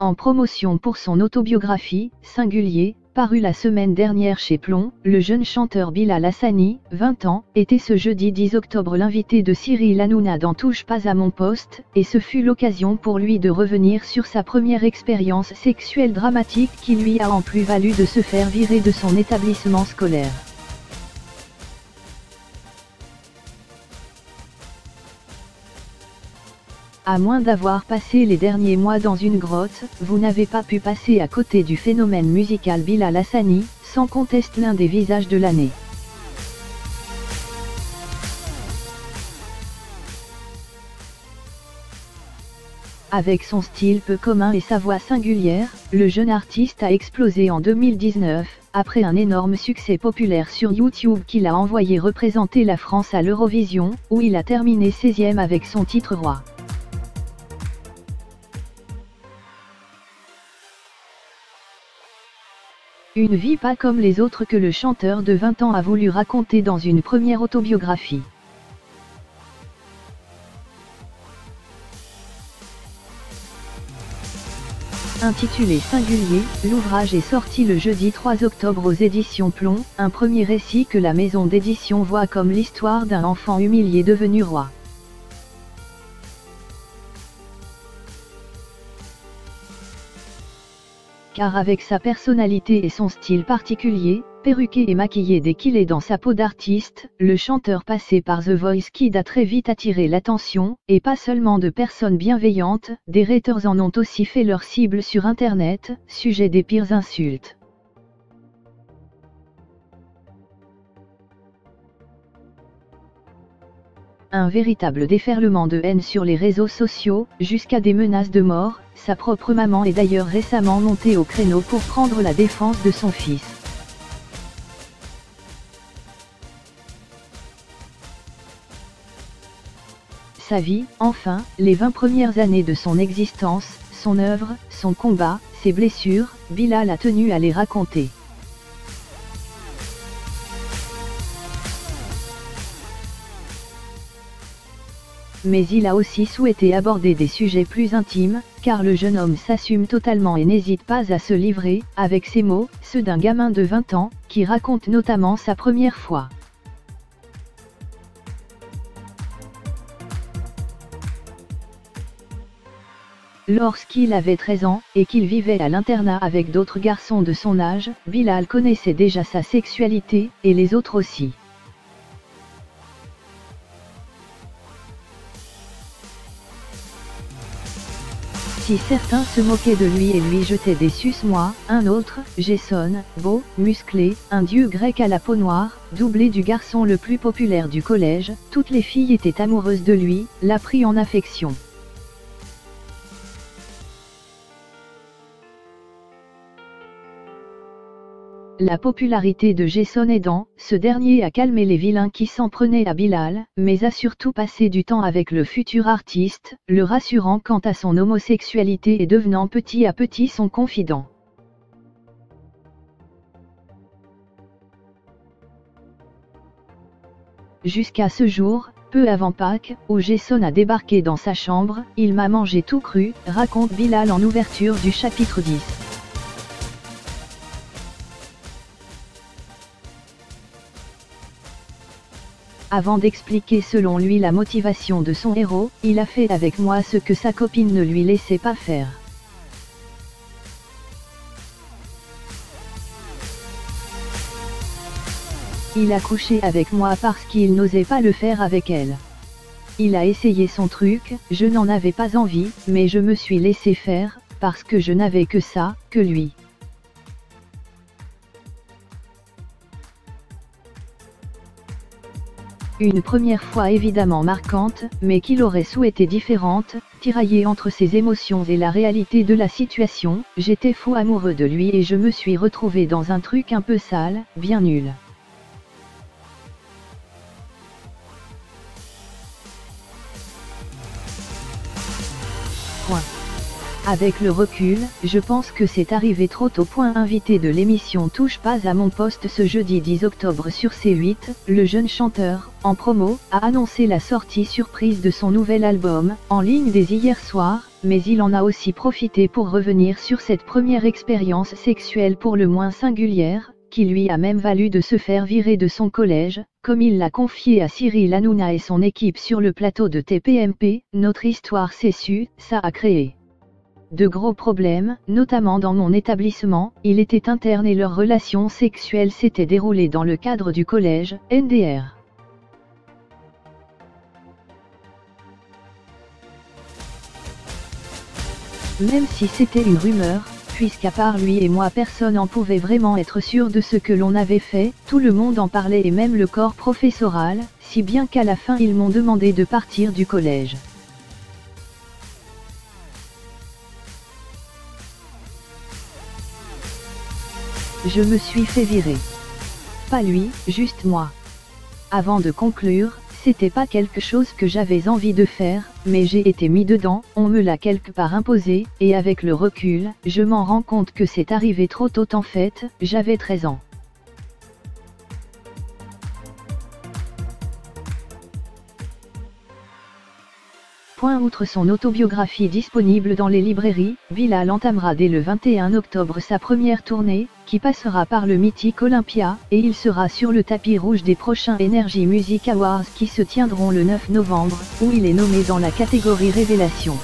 En promotion pour son autobiographie, Singulier, paru la semaine dernière chez Plomb, le jeune chanteur Bilal Hassani, 20 ans, était ce jeudi 10 octobre l'invité de Cyril Hanouna dans Touche pas à mon poste, et ce fut l'occasion pour lui de revenir sur sa première expérience sexuelle dramatique qui lui a en plus valu de se faire virer de son établissement scolaire. À moins d'avoir passé les derniers mois dans une grotte, vous n'avez pas pu passer à côté du phénomène musical Bilal Hassani, sans conteste l'un des visages de l'année. Avec son style peu commun et sa voix singulière, le jeune artiste a explosé en 2019, après un énorme succès populaire sur YouTube qui l'a envoyé représenter la France à l'Eurovision, où il a terminé 16e avec son titre Roi. Une vie pas comme les autres que le chanteur de 20 ans a voulu raconter dans une première autobiographie. Intitulé Singulier, l'ouvrage est sorti le jeudi 3 octobre aux éditions Plomb, un premier récit que la maison d'édition voit comme l'histoire d'un enfant humilié devenu roi. Car avec sa personnalité et son style particulier, perruqué et maquillé dès qu'il est dans sa peau d'artiste, le chanteur passé par The Voice Kids a très vite attiré l'attention, et pas seulement de personnes bienveillantes, des haters en ont aussi fait leur cible sur internet, sujet des pires insultes. Un véritable déferlement de haine sur les réseaux sociaux, jusqu'à des menaces de mort. Sa propre maman est d'ailleurs récemment montée au créneau pour prendre la défense de son fils. Sa vie, enfin, les 20 premières années de son existence, son œuvre, son combat, ses blessures, Bilal a tenu à les raconter. Mais il a aussi souhaité aborder des sujets plus intimes, car le jeune homme s'assume totalement et n'hésite pas à se livrer, avec ses mots, ceux d'un gamin de 20 ans, qui raconte notamment sa première fois. Lorsqu'il avait 13 ans, et qu'il vivait à l'internat avec d'autres garçons de son âge, Bilal connaissait déjà sa sexualité, et les autres aussi. Si certains se moquaient de lui et lui jetaient des suce-moi, un autre, Jason, beau, musclé, un dieu grec à la peau noire, doublé du garçon le plus populaire du collège, toutes les filles étaient amoureuses de lui, l'a pris en affection. La popularité de Jason aidant, ce dernier a calmé les vilains qui s'en prenaient à Bilal, mais a surtout passé du temps avec le futur artiste, le rassurant quant à son homosexualité et devenant petit à petit son confident. Jusqu'à ce jour, peu avant Pâques, où Jason a débarqué dans sa chambre, il m'a mangé tout cru, raconte Bilal en ouverture du chapitre 10. Avant d'expliquer selon lui la motivation de son héros, il a fait avec moi ce que sa copine ne lui laissait pas faire. Il a couché avec moi parce qu'il n'osait pas le faire avec elle. Il a essayé son truc, je n'en avais pas envie, mais je me suis laissé faire, parce que je n'avais que ça, que lui. Une première fois évidemment marquante, mais qu'il aurait souhaité différente, tiraillée entre ses émotions et la réalité de la situation, j'étais fou amoureux de lui et je me suis retrouvé dans un truc un peu sale, bien nul. Point. Avec le recul, je pense que c'est arrivé trop tôt. Invité de l'émission Touche pas à mon poste ce jeudi 10 octobre sur C8, le jeune chanteur, en promo, a annoncé la sortie surprise de son nouvel album, en ligne dès hier soir, mais il en a aussi profité pour revenir sur cette première expérience sexuelle pour le moins singulière, qui lui a même valu de se faire virer de son collège, comme il l'a confié à Cyril Hanouna et son équipe sur le plateau de TPMP. Notre histoire s'est su, ça a créé de gros problèmes, notamment dans mon établissement. Il était interne et leur relation sexuelle s'était déroulée dans le cadre du collège, NDR. Même si c'était une rumeur, puisqu'à part lui et moi personne n'en pouvait vraiment être sûr de ce que l'on avait fait, tout le monde en parlait et même le corps professoral, si bien qu'à la fin ils m'ont demandé de partir du collège. Je me suis fait virer. Pas lui, juste moi. Avant de conclure, c'était pas quelque chose que j'avais envie de faire, mais j'ai été mis dedans, on me l'a quelque part imposé, et avec le recul, je m'en rends compte que c'est arrivé trop tôt en fait, j'avais 13 ans. Outre son autobiographie disponible dans les librairies, Bilal entamera dès le 21 octobre sa première tournée, qui passera par le mythique Olympia, et il sera sur le tapis rouge des prochains Energy Music Awards qui se tiendront le 9 novembre, où il est nommé dans la catégorie Révélation.